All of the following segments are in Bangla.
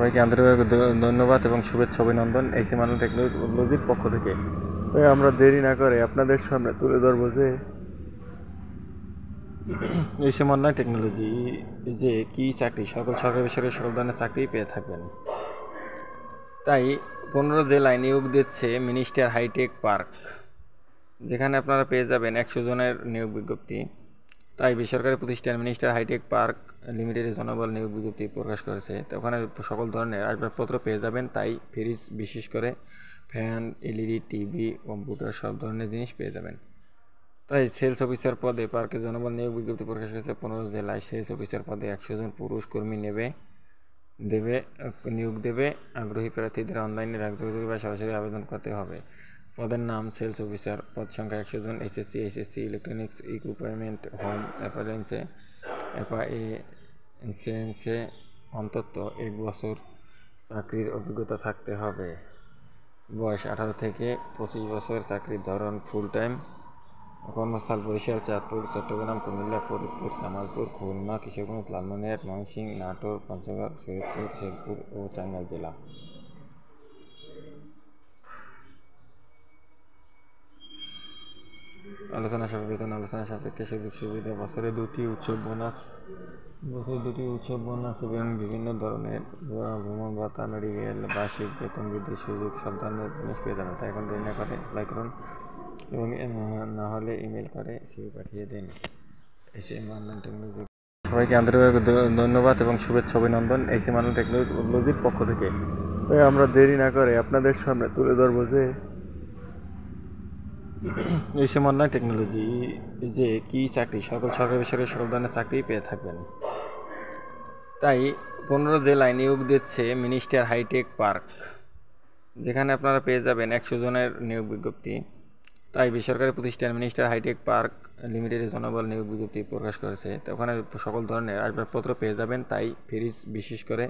সবাইকে আন্তরিকভাবে ধন্যবাদ এবং শুভেচ্ছা অভিনন্দন এসি মানু টেকনোলজির পক্ষ থেকে। তাই আমরা দেরি না করে আপনাদের সামনে তুলে ধরবো যে এসি মানু টেকনোলজি যে কি চাকরি, সকল সরকারি বেসরকারি সকল ধরনের চাকরি পেয়ে থাকবেন। তাই 15 জেলায় নিয়োগ দিচ্ছে মিনিস্টার হাইটেক পার্ক, যেখানে আপনারা পেয়ে যাবেন 100 জনের নিয়োগ বিজ্ঞপ্তি। তাই বেসরকারি প্রতিষ্ঠান মিনিস্টার হাইটেক পার্ক লিমিটেডের জনবল নিয়োগ বিজ্ঞপ্তি প্রকাশ করেছে। তো ওখানে সকল ধরনের আসবাবপত্র পেয়ে যাবেন। তাই ফ্রিজ, বিশেষ করে ফ্যান, এলইডি টিভি, কম্পিউটার, সব ধরনের জিনিস পেয়ে যাবেন। তাই সেলস অফিসার পদে পার্কের জনবল নিয়োগ বিজ্ঞপ্তি প্রকাশ করেছে। 15 জেলায় সেলস অফিসার পদে 100 জন পুরুষ কর্মী নিয়োগ দেবে। আগ্রহী প্রার্থীদের অনলাইনে ডাকযোগে বা সরাসরি আবেদন করতে হবে। পদের নাম সেলস অফিসার, পদ সংখ্যা 100 জন। এসএসসি, ইলেকট্রনিক্স ইকুইপমেন্ট, হোম অ্যাপ্লায়েন্সে অন্তত 1 বছর চাকরির অভিজ্ঞতা থাকতে হবে। বয়স 18 থেকে 25 বছর। চাকরির ধরন ফুল টাইম। কর্মস্থল বরিশাল, চাঁদপুর, চট্টগ্রাম, কুমিল্লা, ফরিদপুর, জামালপুর, খুলনা, কিশোরগঞ্জ, লালমনিরহাট, ময়মনসিংহ, নাটোর, পঞ্চগড়, শরীয়তপুর, শেরপুর ও টাঙ্গাইল জেলা। আলোচনা সাপেক্ষে সুযোগ সুবিধা: বছরে দুটি উৎসব বোনাস এবং বিভিন্ন ধরনের ভ্রমণ ভাতা, মেডিকেল, বার্ষিক বেতন বৃদ্ধির সুযোগ, সব ধরনের জিনিস পেয়ে যাবেন। তাই এখন দেরি না করে অ্যাপ্লাই করুন এবং না হলে ইমেল করে সিভি পাঠিয়ে দিন। এসি মানু টেকনোলজি। সবাইকে আন্তরিকভাবে ধন্যবাদ এবং শুভেচ্ছা অভিনন্দন এসি মানু টেকনোলজির পক্ষ থেকে। তাই আমরা দেরি না করে আপনাদের সামনে তুলে ধরবো যে এসি মানু টেকনোলজি যে কি চাকরি, সকল সরকারি বেসরকারি সকল ধরনের চাকরি পেয়ে থাকবেন। তাই 15 জেলায় নিয়োগ দিচ্ছে মিনিস্টার হাইটেক পার্ক, যেখানে আপনারা পেয়ে যাবেন 100 জনের নিয়োগ বিজ্ঞপ্তি। তাই বেসরকারি প্রতিষ্ঠান মিনিস্টার হাইটেক পার্ক লিমিটেডের জনবল নিয়োগ বিজ্ঞপ্তি প্রকাশ করেছে। তো ওখানে সকল ধরনের আসবাবপত্র পেয়ে যাবেন। তাই ফ্রিজ, বিশেষ করে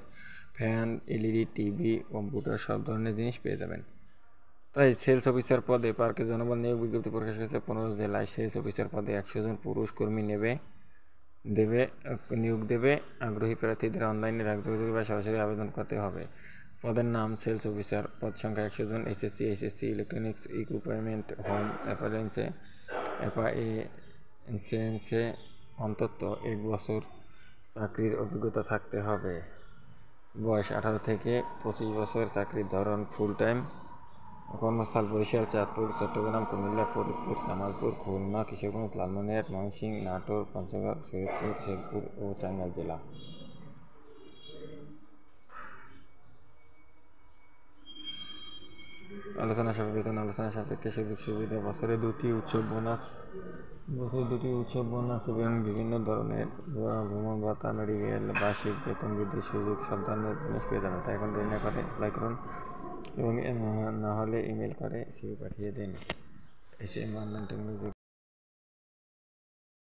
ফ্যান, এলইডি টিভি, কম্পিউটার, সব ধরনের জিনিস পেয়ে যাবেন। তাই সেলস অফিসার পদে পার্কের জনবল নিয়োগ বিজ্ঞপ্তি প্রকাশ করেছে। 15 জেলায় সেলস অফিসার পদে 100 জন পুরুষ কর্মী নিয়োগ দেবে। আগ্রহী প্রার্থীদের অনলাইনে ডাকযোগে বা সরাসরি আবেদন করতে হবে। পদের নাম সেলস অফিসার, পদ সংখ্যা 100 জন। এসএসসি, ইলেকট্রনিক্স ইকুইপমেন্ট, হোম অ্যাপ্লায়েন্সে অন্তত 1 বছর চাকরির অভিজ্ঞতা থাকতে হবে। বয়স 18 থেকে 25 বছর। চাকরির ধরন ফুল টাইম। কর্মস্থল বরিশাল, চাঁদপুর, চট্টগ্রাম, কুমিল্লা, ফরিদপুর, জামালপুর, খুলনা, কিশোরগঞ্জ, লালমনিরহাট, ময়মনসিংহ, নাটোর, পঞ্চগড়, শরীয়তপুর, শেরপুর ও টাঙ্গাইল জেলা। আলোচনা সাপেক্ষে সুযোগ সুবিধা: বছরে দুটি উৎসব বোনাস এবং বিভিন্ন ধরনের ভ্রমণ ভাতা, মেডিকেল, বার্ষিক বেতন বৃদ্ধির সুযোগ, সব ধরনের জিনিস পেয়ে যাবেন। তাই এখন দেরি না করে অ্যাপ্লাই করুন এবং না হলে ইমেল করে সিভি পাঠিয়ে দিন। এসি মানু টেকনোলজি।